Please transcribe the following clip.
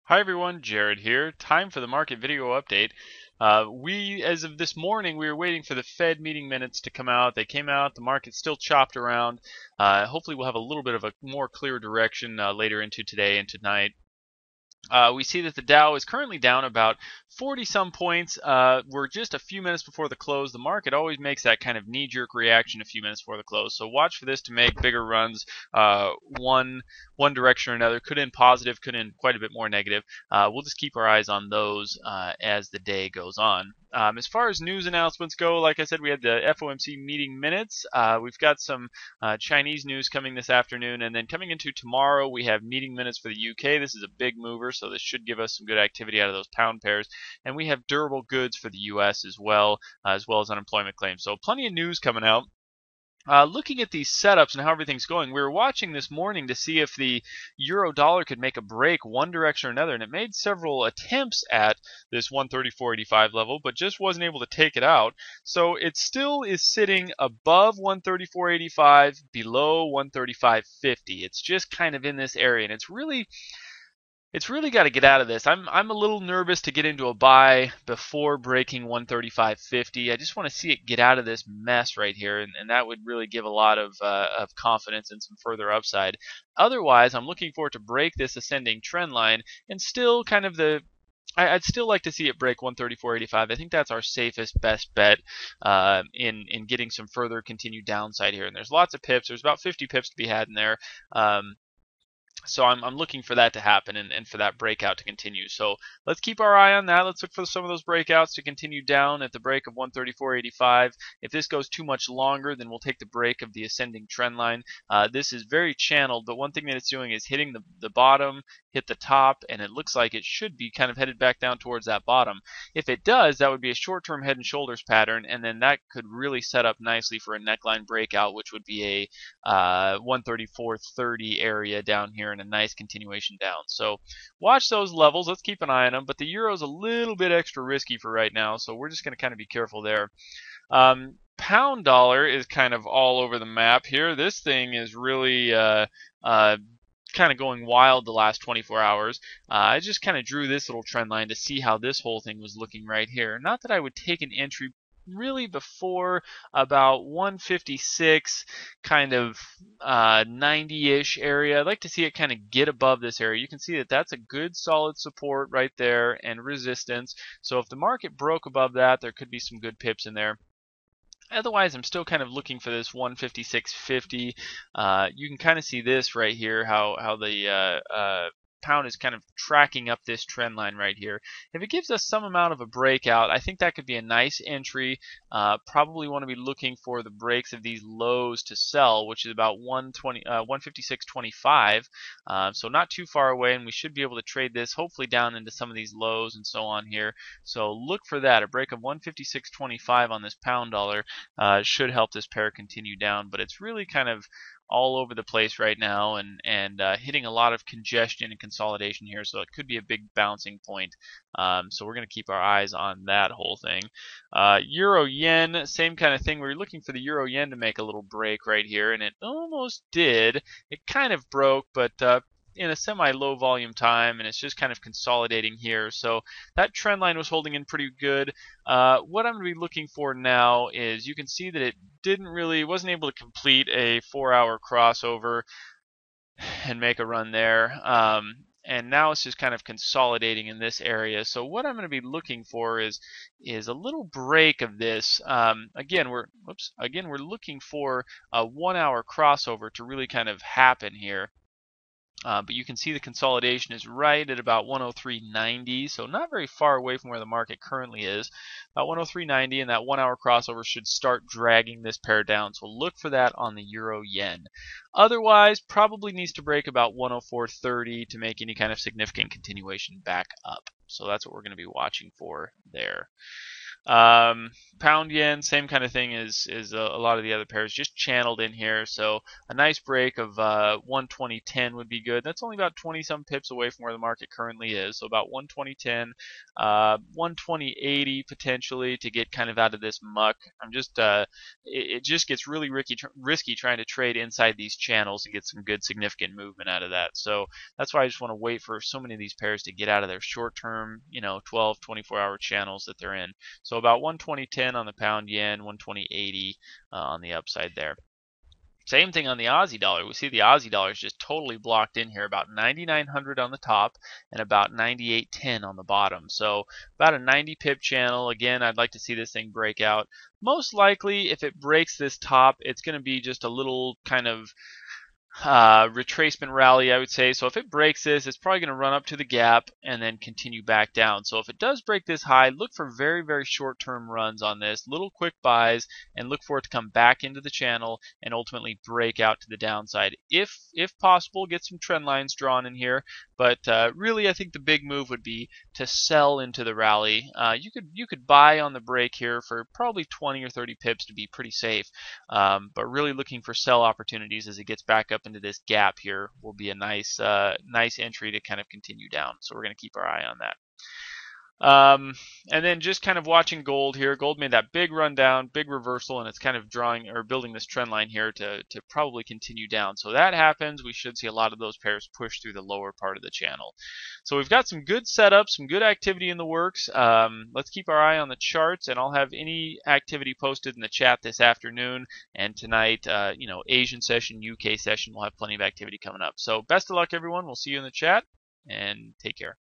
Hi everyone, Jared here. Time for the market video update. As of this morning, we were waiting for the Fed meeting minutes to come out. They came out. The market still chopped around. Hopefully, we'll have a little bit of a more clear direction later into today and tonight. We see that the Dow is currently down about 40 some points. We're just a few minutes before the close. The market always makes that kind of knee-jerk reaction a few minutes before the close. So watch for this to make bigger runs, one direction or another. Could end positive, could end quite a bit more negative. We'll just keep our eyes on those as the day goes on. As far as news announcements go, like I said, we had the FOMC meeting minutes. We've got some Chinese news coming this afternoon, and then coming into tomorrow, we have meeting minutes for the UK. This is a big mover, so this should give us some good activity out of those pound pairs. And we have durable goods for the US as well as unemployment claims. So plenty of news coming out. Looking at these setups and how everything's going, we were watching this morning to see if the euro dollar could make a break one direction or another, and it made several attempts at this 134.85 level, but just wasn't able to take it out. So it still is sitting above 134.85, below 135.50. It's just kind of in this area, and it's really got to get out of this. I'm a little nervous to get into a buy before breaking 135.50. I just want to see it get out of this mess right here, and that would really give a lot of confidence and some further upside. Otherwise, I'm looking for it to break this ascending trend line and still kind of I'd still like to see it break 134.85. I think that's our safest, best bet in getting some further continued downside here. And there's lots of pips. There's about 50 pips to be had in there. So I'm looking for that to happen and for that breakout to continue. So let's keep our eye on that. Let's look for some of those breakouts to continue down at the break of 134.85. If this goes too much longer, then we'll take the break of the ascending trend line. This is very channeled, but one thing that it's doing is hitting the bottom, hit the top, and it looks like it should be kind of headed back down towards that bottom. If it does, that would be a short-term head and shoulders pattern, and then that could really set up nicely for a neckline breakout, which would be a 134.30 area down here and a nice continuation down. So watch those levels. Let's keep an eye on them. But the euro's a little bit extra risky for right now, so we're just going to kind of be careful there. Pound dollar is kind of all over the map here. This thing is really kind of going wild the last 24 hours. I just kind of drew this little trend line to see how this whole thing was looking right here. Not that I would take an entry really before about 156, kind of 90-ish area. I'd like to see it kind of get above this area. You can see that that's a good solid support right there and resistance. So if the market broke above that, there could be some good pips in there. Otherwise, I'm still kind of looking for this 156.50. You can kind of see this right here, how the pound is kind of tracking up this trend line right here. If it gives us some amount of a breakout, I think that could be a nice entry. Probably want to be looking for the breaks of these lows to sell, which is about 156.25. So not too far away, and we should be able to trade this hopefully down into some of these lows and so on here. So look for that. A break of 156.25 on this pound dollar should help this pair continue down, but it's really kind of all over the place right now and hitting a lot of congestion and consolidation here, so it could be a big bouncing point. So we're going to keep our eyes on that whole thing. Euro yen, same kind of thing. We're looking for the euro yen to make a little break right here, and it almost did. It kind of broke, but in a semi-low volume time, and it's just kind of consolidating here. So that trend line was holding in pretty good. What I'm going to be looking for now is, you can see that it wasn't able to complete a 4-hour crossover and make a run there. And now it's just kind of consolidating in this area. So what I'm going to be looking for is a little break of this. Again, we're looking for a 1-hour crossover to really kind of happen here. But you can see the consolidation is right at about 103.90, so not very far away from where the market currently is. About 103.90, and that 1-hour crossover should start dragging this pair down. So look for that on the euro yen. Otherwise, probably needs to break about 104.30 to make any kind of significant continuation back up. So that's what we're going to be watching for there. Pound yen, same kind of thing as a lot of the other pairs, just channeled in here. So a nice break of 120.10 would be good. That's only about 20 some pips away from where the market currently is. So about 120.10, 120.80 potentially to get kind of out of this muck. I'm just it just gets really risky trying to trade inside these channels and get some good significant movement out of that. So that's why I just want to wait for so many of these pairs to get out of their short-term, 12, 24-hour channels that they're in. So about 120.10 on the pound yen, 120.80 on the upside there. Same thing on the Aussie dollar. We see the Aussie dollar is just totally blocked in here, about 9,900 on the top and about 98.10 on the bottom. So about a 90 pip channel. Again, I'd like to see this thing break out. Most likely, if it breaks this top, it's going to be just a little kind of retracement rally, I would say. So if it breaks this, it's probably going to run up to the gap and then continue back down. So if it does break this high, look for very, very short-term runs on this, little quick buys, and look for it to come back into the channel and ultimately break out to the downside. If possible, get some trend lines drawn in here. But really, I think the big move would be to sell into the rally. You could buy on the break here for probably 20 or 30 pips to be pretty safe. But really looking for sell opportunities as it gets back up into this gap here will be a nice entry to kind of continue down. So we're going to keep our eye on that. And then just kind of watching gold here. Gold made that big run down, big reversal, and it's kind of drawing or building this trend line here to probably continue down. So that happens, we should see a lot of those pairs push through the lower part of the channel. So we've got some good setups, some good activity in the works. Let's keep our eye on the charts, and I'll have any activity posted in the chat this afternoon and tonight. Asian session, UK session, we'll have plenty of activity coming up. So best of luck, everyone. We'll see you in the chat, and take care.